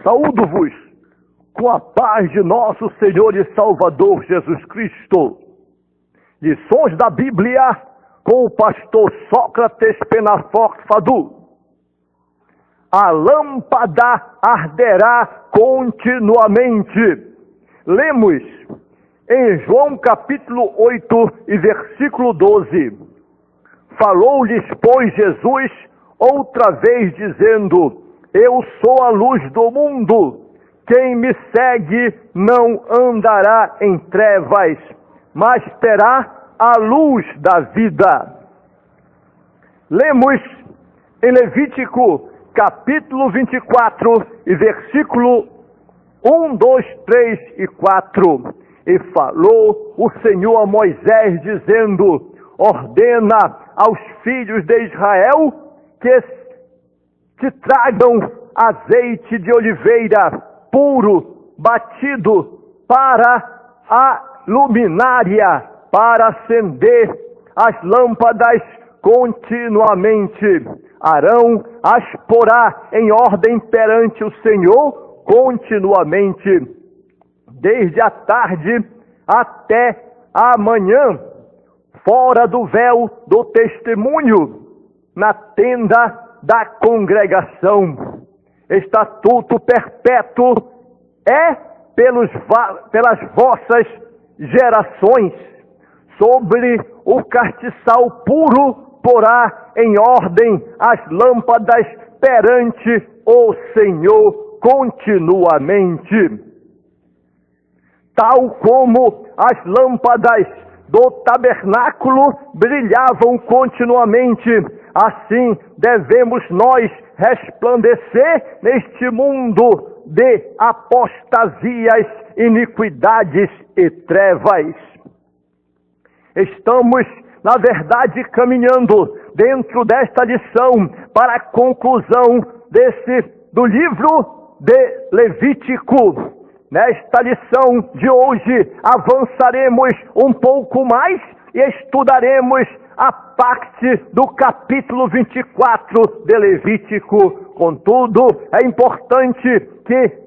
Saúdo-vos com a paz de nosso Senhor e Salvador Jesus Cristo. Lições da Bíblia com o pastor Sócrates Penafort Fadu. A lâmpada arderá continuamente. Lemos em João capítulo 8 e versículo 12. Falou-lhes, pois, Jesus outra vez, dizendo: Eu sou a luz do mundo. Quem me segue não andará em trevas, mas terá a luz da vida. Lemos em Levítico capítulo 24 e versículo 1, 2, 3 e 4. E falou o Senhor a Moisés, dizendo: Ordena aos filhos de Israel que te tragam azeite de oliveira puro, batido, para a luminária, para acender as lâmpadas continuamente. Arão as porá em ordem perante o Senhor continuamente, desde a tarde até a manhã, fora do véu do testemunho, na tenda da congregação. Estatuto perpétuo é pelas vossas gerações. Sobre o castiçal puro porá em ordem as lâmpadas perante o Senhor continuamente. Tal como as lâmpadas do tabernáculo brilhavam continuamente, assim devemos nós resplandecer neste mundo de apostasias, iniquidades e trevas. Estamos, na verdade, caminhando dentro desta lição para a conclusão do livro de Levítico. Nesta lição de hoje, avançaremos um pouco mais e estudaremos a parte do capítulo 24 de Levítico. Contudo, é importante que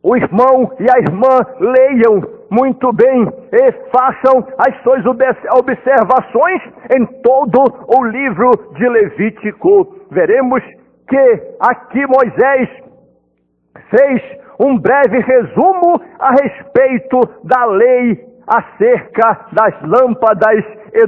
o irmão e a irmã leiam muito bem e façam as suas observações em todo o livro de Levítico. Veremos que aqui Moisés fez um breve resumo a respeito da lei acerca das lâmpadas e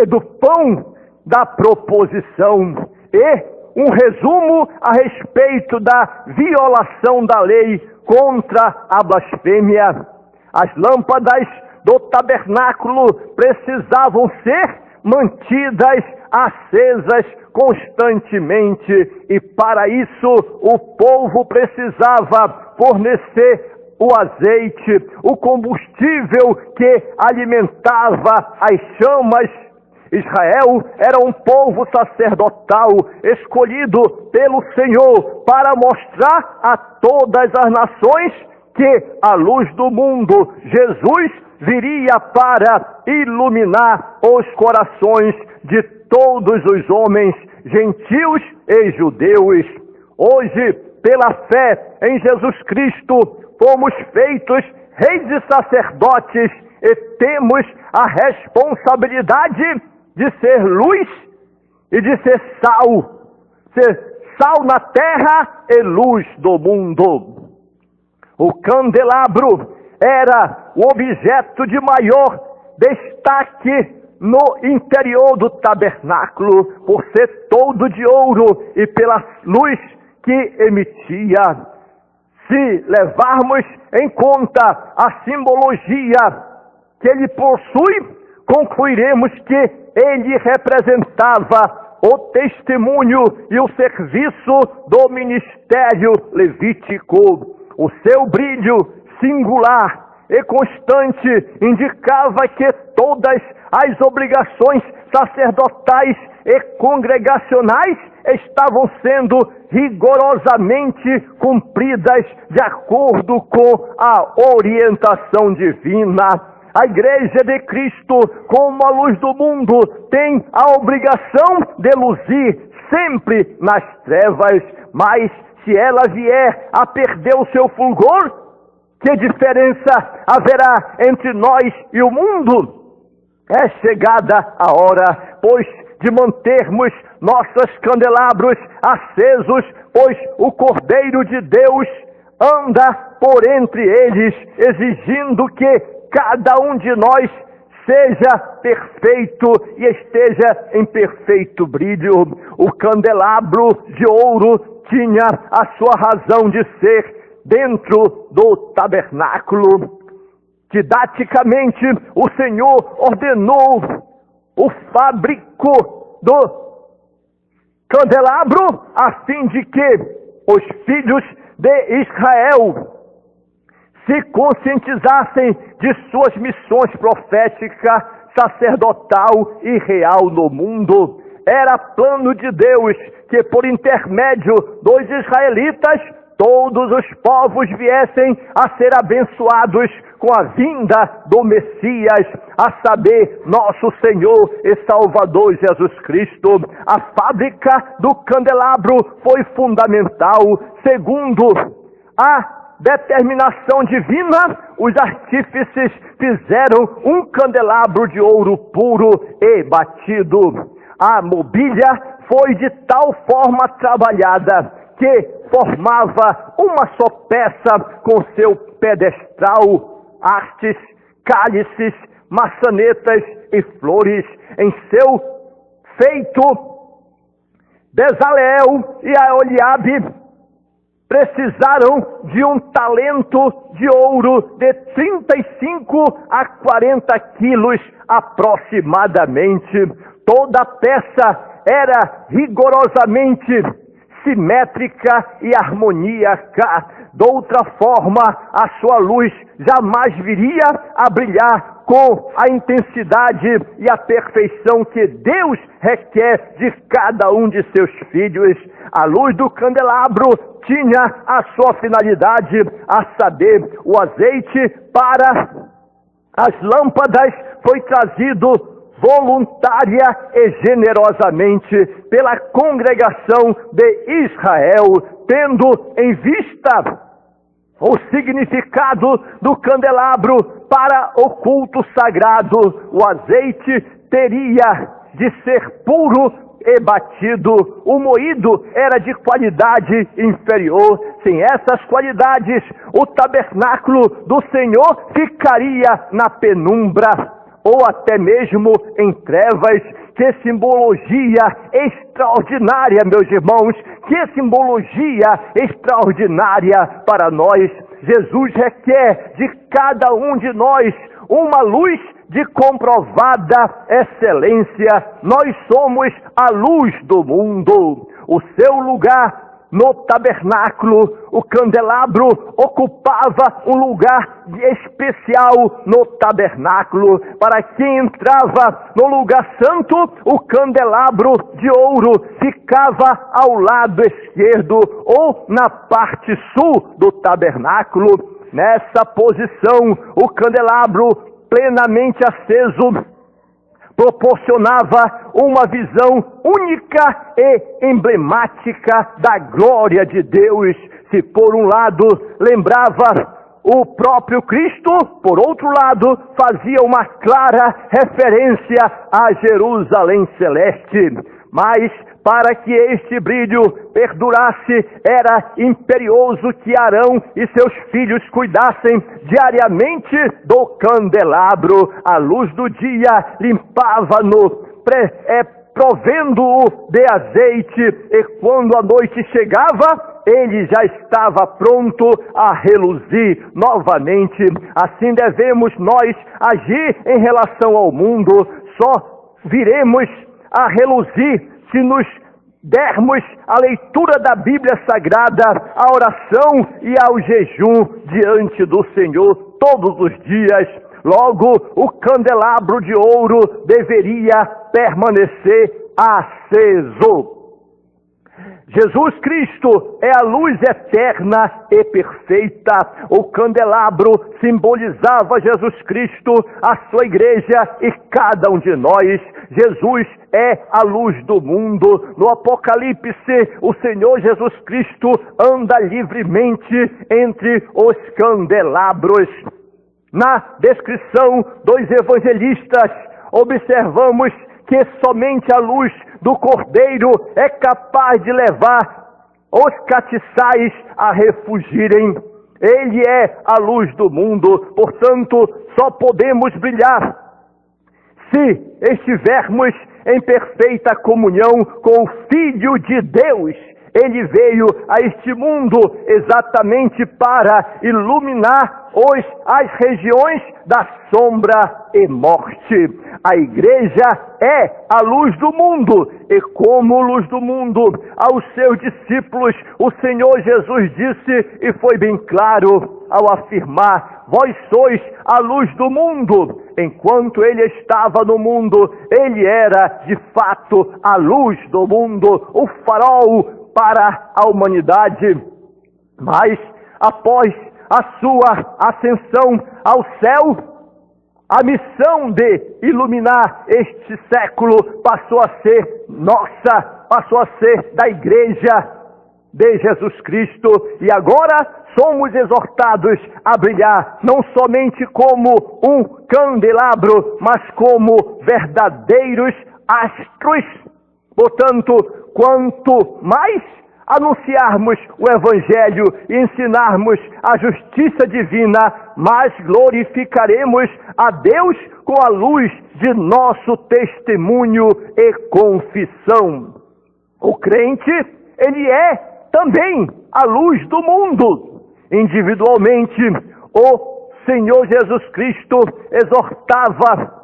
do pão da proposição, e um resumo a respeito da violação da lei contra a blasfêmia. As lâmpadas do tabernáculo precisavam ser mantidas acesas constantemente, e para isso o povo precisava fornecer o azeite, o combustível que alimentava as chamas. Israel era um povo sacerdotal escolhido pelo Senhor para mostrar a todas as nações que a luz do mundo, Jesus, viria para iluminar os corações de todos os homens, gentios e judeus. Hoje, pela fé em Jesus Cristo, fomos feitos reis e sacerdotes e temos a responsabilidade de ser luz e de ser sal na terra e luz do mundo. O candelabro era o objeto de maior destaque no interior do tabernáculo, por ser todo de ouro e pela luz que emitia. Se levarmos em conta a simbologia que ele possui, concluiremos que ele representava o testemunho e o serviço do ministério levítico. O seu brilho singular e constante indicava que todas as obrigações sacerdotais e congregacionais estavam sendo rigorosamente cumpridas de acordo com a orientação divina. A Igreja de Cristo, como a luz do mundo, tem a obrigação de luzir sempre nas trevas, mas se ela vier a perder o seu fulgor, que diferença haverá entre nós e o mundo? É chegada a hora, pois, de mantermos nossos candelabros acesos, pois o Cordeiro de Deus anda por entre eles, exigindo que cada um de nós seja perfeito e esteja em perfeito brilho. O candelabro de ouro tinha a sua razão de ser dentro do tabernáculo. Didaticamente, o Senhor ordenou o fábrico do candelabro a fim de que os filhos de Israel se conscientizassem de suas missões proféticas, sacerdotal e real no mundo. Era plano de Deus que, por intermédio dos israelitas, todos os povos viessem a ser abençoados com a vinda do Messias, a saber, nosso Senhor e Salvador Jesus Cristo. A fábrica do candelabro foi fundamental. Segundo a determinação divina, os artífices fizeram um candelabro de ouro puro e batido. A mobília foi de tal forma trabalhada que formava uma só peça com seu pedestal, hastes, cálices, maçanetas e flores. Em seu feito, Bezaleel e Aholiabe precisaram de um talento de ouro de 35 a 40 quilos aproximadamente. Toda a peça era rigorosamente simétrica e harmoníaca. De outra forma, a sua luz jamais viria a brilhar com a intensidade e a perfeição que Deus requer de cada um de seus filhos. A luz do candelabro tinha a sua finalidade, a saber, o azeite para as lâmpadas foi trazido voluntária e generosamente pela congregação de Israel, tendo em vista o significado do candelabro para o culto sagrado. O azeite teria de ser puro e batido. O moído era de qualidade inferior. Sem essas qualidades, o tabernáculo do Senhor ficaria na penumbra, ou até mesmo em trevas. Que simbologia extraordinária, meus irmãos, que simbologia extraordinária para nós. Jesus requer de cada um de nós uma luz de comprovada excelência. Nós somos a luz do mundo. O seu lugar no tabernáculo, o candelabro ocupava um lugar especial no tabernáculo. Para quem entrava no lugar santo, o candelabro de ouro ficava ao lado esquerdo ou na parte sul do tabernáculo. Nessa posição, o candelabro plenamente aceso proporcionava uma visão única e emblemática da glória de Deus. Se por um lado lembrava o próprio Cristo, por outro lado fazia uma clara referência a Jerusalém celeste. Mas para que este brilho perdurasse, era imperioso que Arão e seus filhos cuidassem diariamente do candelabro. A luz do dia limpava-no, provendo-o de azeite, e quando a noite chegava, ele já estava pronto a reluzir novamente. Assim devemos nós agir em relação ao mundo. Só viremos a reluzir se nos dermos a leitura da Bíblia Sagrada, a oração e ao jejum diante do Senhor todos os dias. Logo, o candelabro de ouro deveria permanecer aceso. Jesus Cristo é a luz eterna e perfeita. O candelabro simbolizava Jesus Cristo, a sua igreja e cada um de nós. Jesus é a luz do mundo. No Apocalipse, o Senhor Jesus Cristo anda livremente entre os candelabros. Na descrição dos evangelistas, observamos que somente a luz do Cordeiro é capaz de levar os catiçais a refugirem. Ele é a luz do mundo, portanto, só podemos brilhar se estivermos em perfeita comunhão com o Filho de Deus. Ele veio a este mundo exatamente para iluminar as regiões da sombra e morte. A igreja é a luz do mundo, e como luz do mundo, aos seus discípulos, o Senhor Jesus disse, e foi bem claro ao afirmar: vós sois a luz do mundo. Enquanto ele estava no mundo, ele era de fato a luz do mundo, o farol para a humanidade. Mas após a sua ascensão ao céu, a missão de iluminar este século passou a ser nossa, passou a ser da igreja de Jesus Cristo, e agora somos exortados a brilhar não somente como um candelabro, mas como verdadeiros astros. Portanto, quanto mais anunciarmos o Evangelho e ensinarmos a justiça divina, mais glorificaremos a Deus com a luz de nosso testemunho e confissão. O crente, ele é também a luz do mundo. Individualmente, o Senhor Jesus Cristo exortava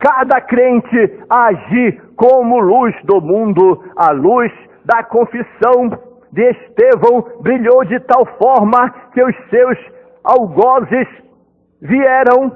cada crente a agir como luz do mundo. A luz da confissão de Estevão brilhou de tal forma que os seus algozes vieram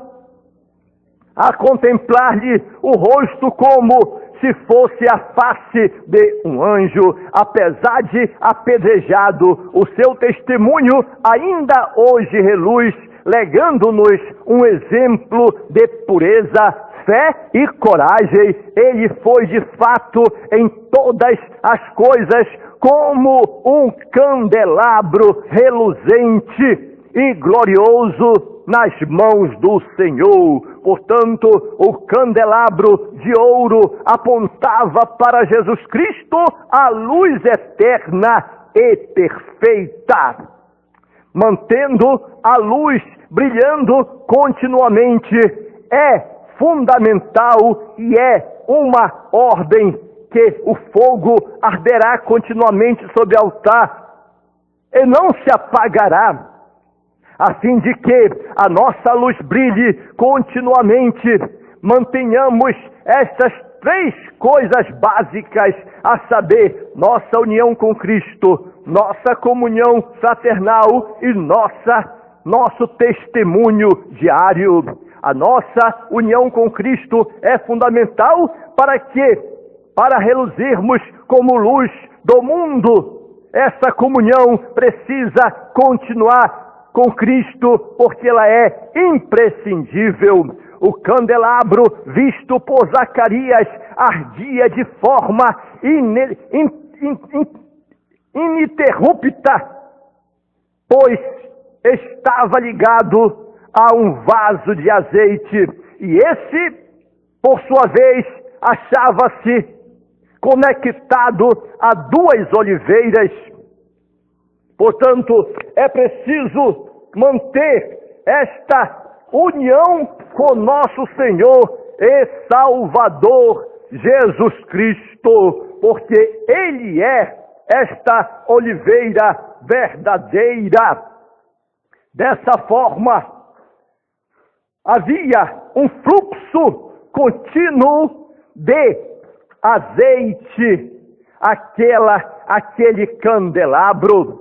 a contemplar-lhe o rosto como se fosse a face de um anjo. Apesar de apedrejado, o seu testemunho ainda hoje reluz, legando-nos um exemplo de pureza, fé e coragem. Ele foi de fato em todas as coisas como um candelabro reluzente e glorioso nas mãos do Senhor. Portanto, o candelabro de ouro apontava para Jesus Cristo, a luz eterna e perfeita. Mantendo a luz brilhando continuamente é fundamental e é uma ordem que o fogo arderá continuamente sobre o altar e não se apagará, a fim de que a nossa luz brilhe continuamente. Mantenhamos estas três coisas básicas, a saber, nossa união com Cristo, nossa comunhão fraternal e nosso testemunho diário. A nossa união com Cristo é fundamental para reluzirmos como luz do mundo. Essa comunhão precisa continuar com Cristo, porque ela é imprescindível. O candelabro visto por Zacarias ardia de forma ininterrupta, pois estava ligado a um vaso de azeite, e esse, por sua vez, achava-se conectado a duas oliveiras. Portanto, é preciso manter esta união com nosso Senhor e Salvador Jesus Cristo, porque Ele é esta oliveira verdadeira. Dessa forma, havia um fluxo contínuo de azeite, aquele candelabro,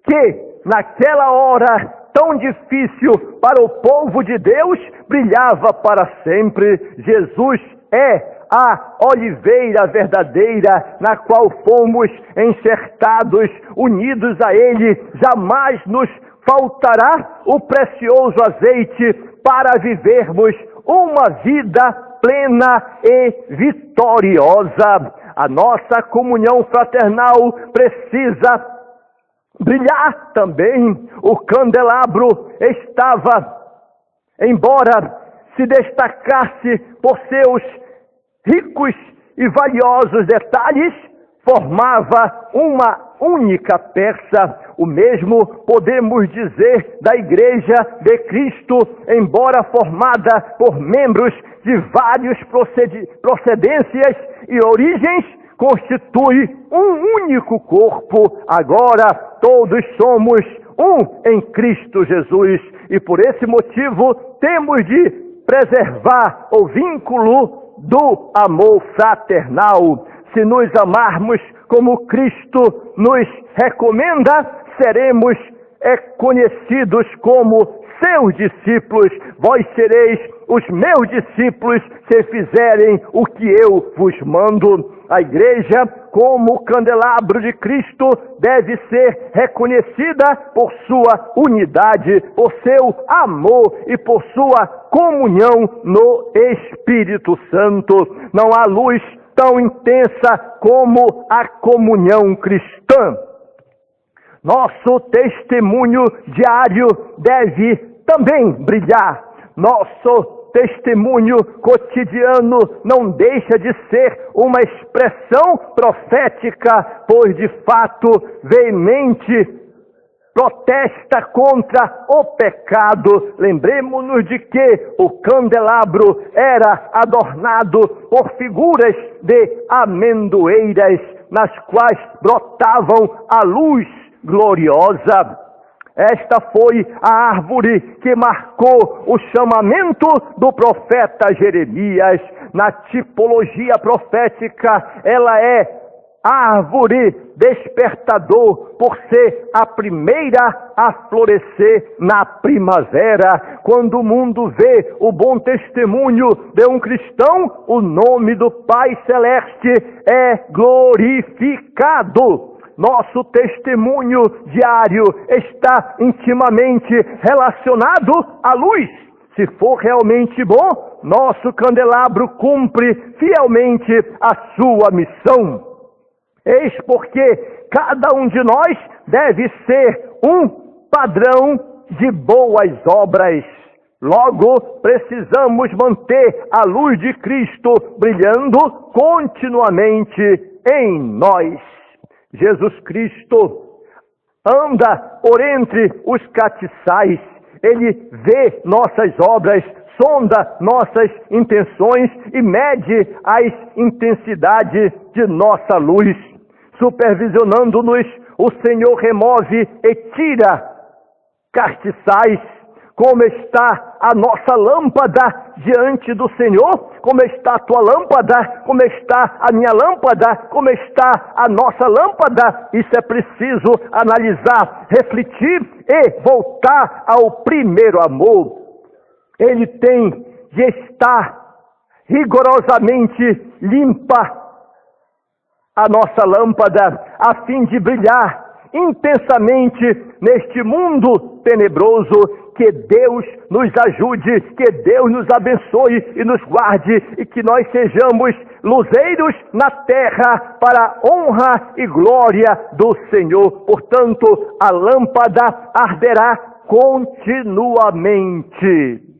que naquela hora tão difícil para o povo de Deus, brilhava para sempre. Jesus é a oliveira verdadeira, na qual fomos enxertados, unidos a Ele, jamais nos faltará o precioso azeite para vivermos uma vida plena e vitoriosa. A nossa comunhão fraternal precisa brilhar também. O candelabro estava, embora se destacasse por seus ricos e valiosos detalhes, formava uma única peça. O mesmo podemos dizer da Igreja de Cristo, embora formada por membros de várias procedências e origens, constitui um único corpo. Agora todos somos um em Cristo Jesus, e por esse motivo temos de preservar o vínculo do amor fraternal. Se nos amarmos como Cristo nos recomenda, seremos conhecidos como seus discípulos. Vós sereis os meus discípulos se fizerem o que eu vos mando. A igreja, como candelabro de Cristo, deve ser reconhecida por sua unidade, por seu amor e por sua comunhão no Espírito Santo. Não há luz tão intensa como a comunhão cristã. Nosso testemunho diário deve também brilhar. Nosso testemunho cotidiano não deixa de ser uma expressão profética, pois de fato veemente protesta contra o pecado. Lembremos-nos de que o candelabro era adornado por figuras de amendoeiras, nas quais brotavam a luz gloriosa. Esta foi a árvore que marcou o chamamento do profeta Jeremias. Na tipologia profética, ela é árvore despertador, por ser a primeira a florescer na primavera. Quando o mundo vê o bom testemunho de um cristão, o nome do Pai Celeste é glorificado. Nosso testemunho diário está intimamente relacionado à luz. Se for realmente bom, nosso candelabro cumpre fielmente a sua missão. Eis porque cada um de nós deve ser um padrão de boas obras. Logo, precisamos manter a luz de Cristo brilhando continuamente em nós. Jesus Cristo anda por entre os catiçais. Ele vê nossas obras, sonda nossas intenções e mede as intensidades de nossa luz. Supervisionando-nos, o Senhor remove e tira castiçais. Como está a nossa lâmpada diante do Senhor? Como está a tua lâmpada? Como está a minha lâmpada? Como está a nossa lâmpada? Isso é preciso analisar, refletir e voltar ao primeiro amor. Ele tem de estar rigorosamente limpa a nossa lâmpada, a fim de brilhar intensamente neste mundo tenebroso. Que Deus nos ajude, que Deus nos abençoe e nos guarde, e que nós sejamos luzeiros na terra para a honra e glória do Senhor. Portanto, a lâmpada arderá continuamente.